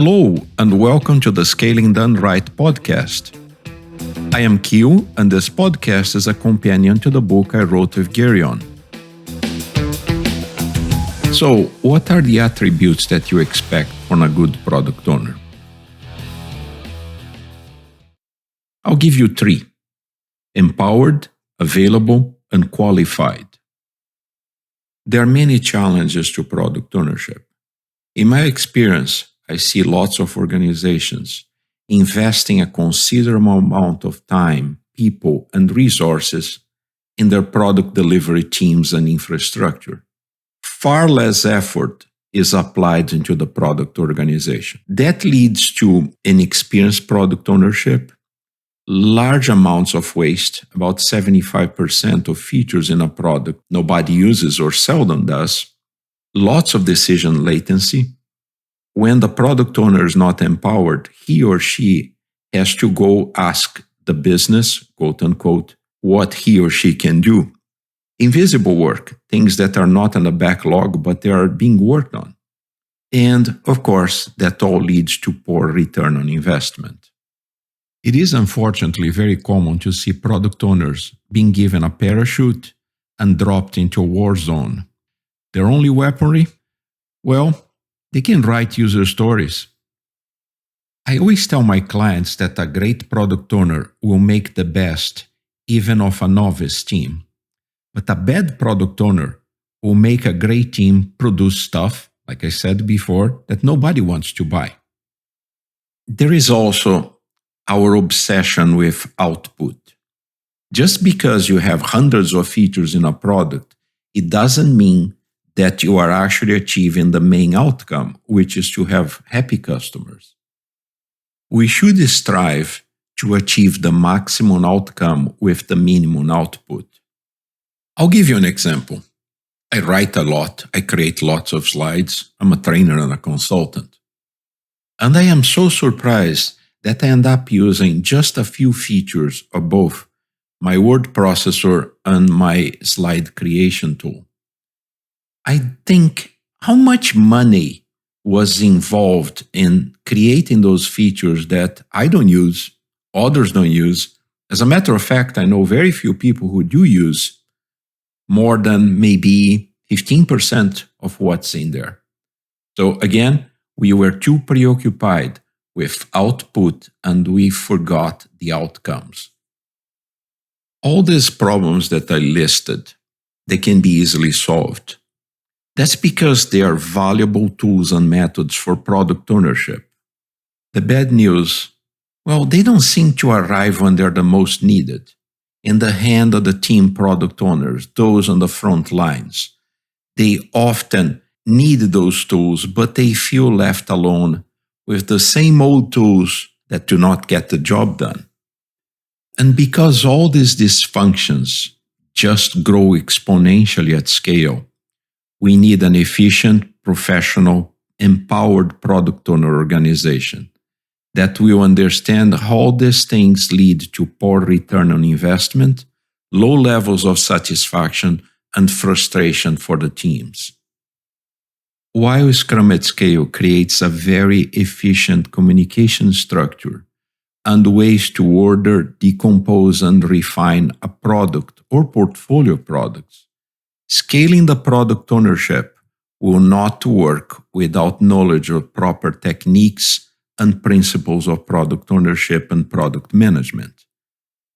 Hello, and welcome to the Scaling Done Right podcast. I am Q, and this podcast is a companion to the book I wrote with Gary on. So, what are the attributes that you expect from a good product owner? I'll give you 3. Empowered, available, and qualified. There are many challenges to product ownership. In my experience, I see lots of organizations investing a considerable amount of time, people, and resources in their product delivery teams and infrastructure. Far less effort is applied into the product organization. That leads to inexperienced product ownership, large amounts of waste, about 75% of features in a product nobody uses or seldom does, lots of decision latency. When the product owner is not empowered, he or she has to go ask the business, quote unquote, what he or she can do. Invisible work, things that are not in the backlog, but they are being worked on. And of course, that all leads to poor return on investment. It is unfortunately very common to see product owners being given a parachute and dropped into a war zone. Their only weaponry? Well, they can write user stories. I always tell my clients that a great product owner will make the best even of a novice team. But a bad product owner will make a great team produce stuff, like I said before, that nobody wants to buy. There is also our obsession with output. Just because you have hundreds of features in a product, it doesn't mean that you are actually achieving the main outcome, which is to have happy customers. We should strive to achieve the maximum outcome with the minimum output. I'll give you an example. I write a lot. I create lots of slides. I'm a trainer and a consultant. And I am so surprised that I end up using just a few features of both my word processor and my slide creation tool. I think how much money was involved in creating those features that I don't use, others don't use. As a matter of fact, I know very few people who do use more than maybe 15% of what's in there. So again, we were too preoccupied with output and we forgot the outcomes. All these problems that I listed, they can be easily solved. That's because they are valuable tools and methods for product ownership. The bad news, well, they don't seem to arrive when they're the most needed, in the hand of the team product owners, those on the front lines. They often need those tools, but they feel left alone with the same old tools that do not get the job done. And because all these dysfunctions just grow exponentially at scale, we need an efficient, professional, empowered product owner organization that will understand how these things lead to poor return on investment, low levels of satisfaction, and frustration for the teams. While Scrum at Scale creates a very efficient communication structure and ways to order, decompose, and refine a product or portfolio of products, scaling the product ownership will not work without knowledge of proper techniques and principles of product ownership and product management.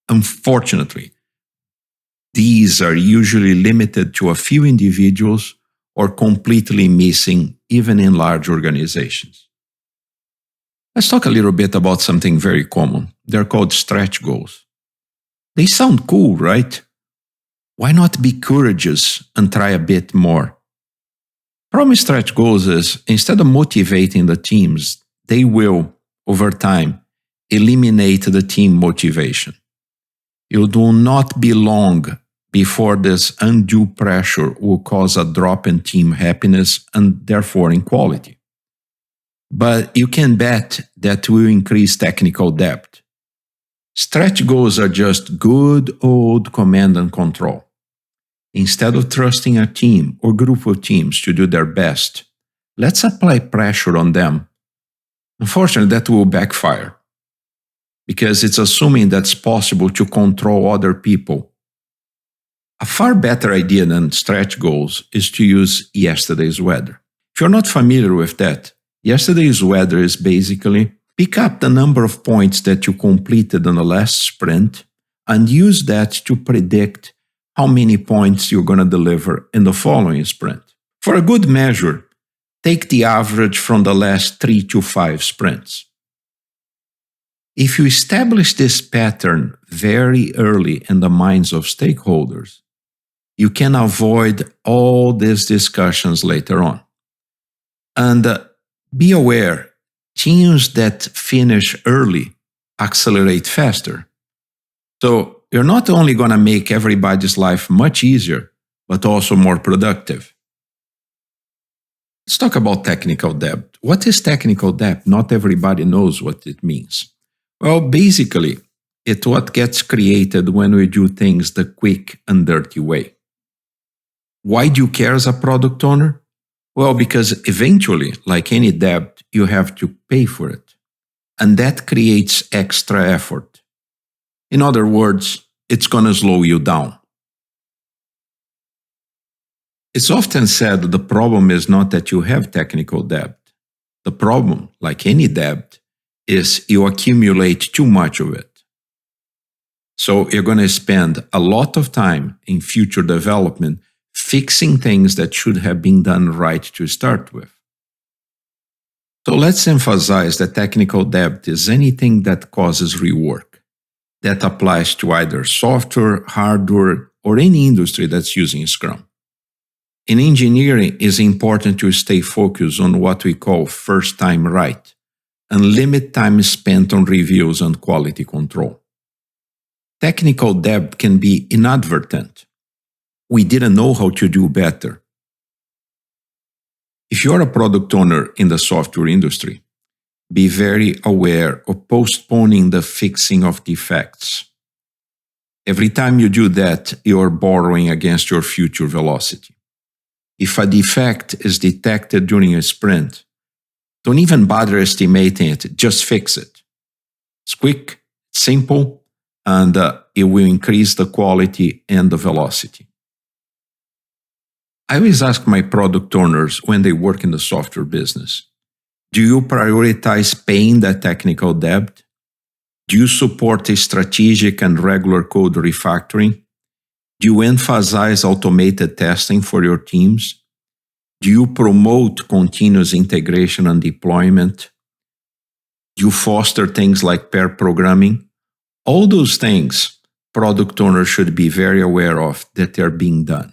Unfortunately, these are usually limited to a few individuals or completely missing even in large organizations. Let's talk a little bit about something very common. They're called stretch goals. They sound cool, right? Why not be courageous and try a bit more? Problem with stretch goals is, instead of motivating the teams, they will, over time, eliminate the team motivation. It will not be long before this undue pressure will cause a drop in team happiness and therefore in quality. But you can bet that will increase technical debt. Stretch goals are just good old command and control. Instead of trusting a team or group of teams to do their best, let's apply pressure on them Unfortunately, that will backfire because it's assuming that's possible to control other people. A far better idea than stretch goals is to use yesterday's weather. If you're not familiar with that, yesterday's weather is basically pick up the number of points that you completed on the last sprint and use that to predict how many points you're going to deliver in the following sprint. For a good measure, take the average from the last 3 to 5 sprints. If you establish this pattern very early in the minds of stakeholders, you can avoid all these discussions later on. And be aware, teams that finish early accelerate faster. So you're not only going to make everybody's life much easier, but also more productive. Let's talk about technical debt. What is technical debt? Not everybody knows what it means. Well, basically, it's what gets created when we do things the quick and dirty way. Why do you care as a product owner? Well, because eventually, like any debt, you have to pay for it. And that creates extra effort. In other words, it's going to slow you down. It's often said that the problem is not that you have technical debt. The problem, like any debt, is you accumulate too much of it. So you're going to spend a lot of time in future development fixing things that should have been done right to start with. So let's emphasize that technical debt is anything that causes rework. That applies to either software, hardware, or any industry that's using Scrum. In engineering, it's important to stay focused on what we call first time right and limit time spent on reviews and quality control. Technical debt can be inadvertent. We didn't know how to do better. If you're a product owner in the software industry, be very aware of postponing the fixing of defects. Every time you do that, you're borrowing against your future velocity. If a defect is detected during a sprint, don't even bother estimating it, just fix it. It's quick, simple, and it will increase the quality and the velocity. I always ask my product owners when they work in the software business, do you prioritize paying that technical debt? Do you support a strategic and regular code refactoring? Do you emphasize automated testing for your teams? Do you promote continuous integration and deployment? Do you foster things like pair programming? All those things product owners should be very aware of that they're being done.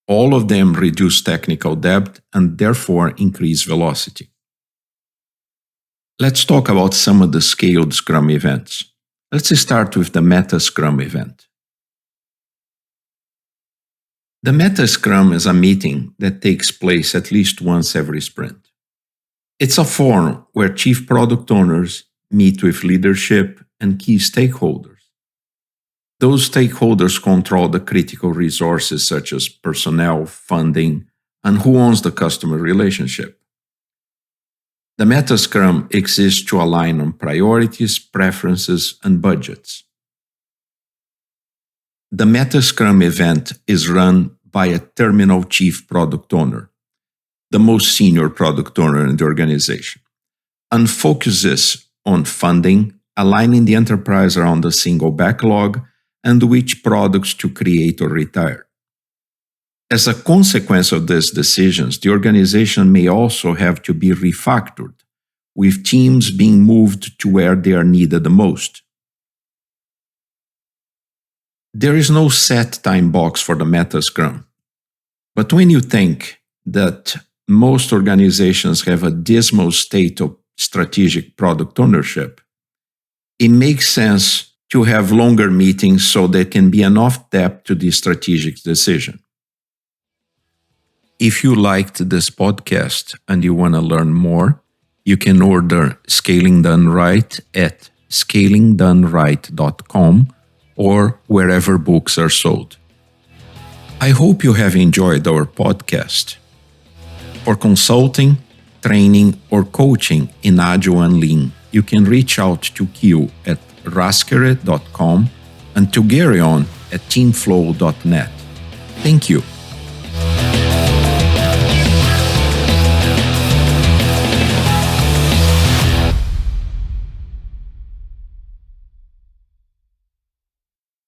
All of them reduce technical debt and therefore increase velocity. Let's talk about some of the scaled Scrum events. Let's start with the Meta Scrum event. The Meta Scrum is a meeting that takes place at least once every sprint. It's a forum where chief product owners meet with leadership and key stakeholders. Those stakeholders control the critical resources such as personnel, funding, and who owns the customer relationship. The Meta Scrum exists to align on priorities, preferences, and budgets. The Meta Scrum event is run by a terminal chief product owner, the most senior product owner in the organization, and focuses on funding, aligning the enterprise around a single backlog, and which products to create or retire. As a consequence of these decisions, the organization may also have to be refactored, with teams being moved to where they are needed the most. There is no set time box for the Meta Scrum. But when you think that most organizations have a dismal state of strategic product ownership, it makes sense to have longer meetings so there can be enough depth to the strategic decision. If you liked this podcast and you want to learn more, you can order Scaling Done Right at scalingdoneright.com or wherever books are sold. I hope you have enjoyed our podcast. For consulting, training, or coaching in Agile and Lean, you can reach out to Q at raskere.com and to Gary on at teamflow.net. Thank you.